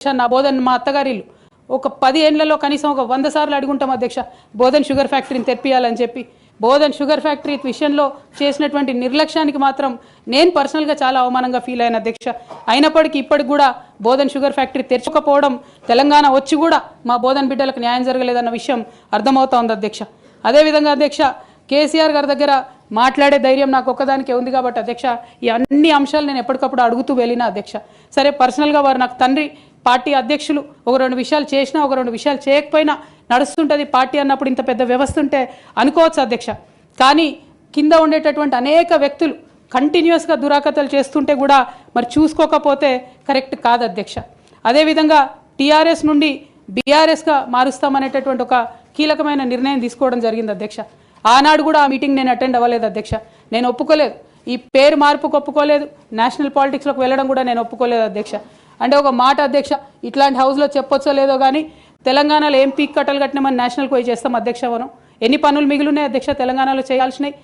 నా బోధన్ మా అత్తగారిల్లు ఒక 10 ఏళ్లలో కనీసం ఒక 100 సార్లు అడుగుంటాం అధ్యక్ష బోధన్ షుగర్ ఫ్యాక్టరీని తెరిపియాలని చెప్పి. బోధన్ షుగర్ ఫ్యాక్టరీ విషయంలో చేసినటువంటి నిర్లక్ష్యానికి మాత్రం నేను పర్సనల్గా చాలా అవమానంగా ఫీల్ అయిన అధ్యక్ష. అయినప్పటికీ ఇప్పటికి కూడా బోధన్ షుగర్ ఫ్యాక్టరీ తెరచకపోవడం, తెలంగాణ వచ్చి కూడా మా బోధన్ బిడ్డలకు న్యాయం జరగలేదన్న విషయం అర్థమవుతా ఉంది అధ్యక్ష. అదేవిధంగా అధ్యక్ష కేసీఆర్ గారి దగ్గర మాట్లాడే ధైర్యం నాకు ఒక్కదానికే ఉంది కాబట్టి అధ్యక్ష ఈ అన్ని అంశాలు నేను ఎప్పటికప్పుడు అడుగుతూ వెళ్ళిన అధ్యక్ష. సరే పర్సనల్గా వారు నాకు తండ్రి, పార్టీ అధ్యక్షులు, ఒక 2 విషయాలు చేసినా ఒక 2 విషయాలు చేయకపోయినా నడుస్తుంటుంది పార్టీ అన్నప్పుడు, ఇంత పెద్ద వ్యవస్థ ఉంటే అనుకోవచ్చు అధ్యక్ష. కానీ కింద ఉండేటటువంటి అనేక వ్యక్తులు కంటిన్యూస్గా దురాకతలు చేస్తుంటే కూడా మరి చూసుకోకపోతే కరెక్ట్ కాదు అధ్యక్ష. అదేవిధంగా టీఆర్ఎస్ నుండి బీఆర్ఎస్గా మారుస్తామనేటటువంటి ఒక కీలకమైన నిర్ణయం తీసుకోవడం జరిగింది అధ్యక్ష. ఆనాడు కూడా ఆ మీటింగ్ నేను అటెండ్ అవ్వలేదు అధ్యక్ష. నేను ఒప్పుకోలేదు, ఈ పేరు మార్పుకు ఒప్పుకోలేదు, నేషనల్ పాలిటిక్స్లోకి వెళ్ళడం కూడా నేను ఒప్పుకోలేదు అధ్యక్ష. అంటే ఒక మాట అధ్యక్ష, ఇట్లాంటి హౌస్లో చెప్పొచ్చో లేదో కానీ తెలంగాణలో ఏం పీక్ కట్టలు కట్టినామని నేషనల్కి పోయి చేస్తాం అధ్యక్ష. మనం ఎన్ని పనులు మిగిలినాయి అధ్యక్ష తెలంగాణలో చేయాల్సినవి.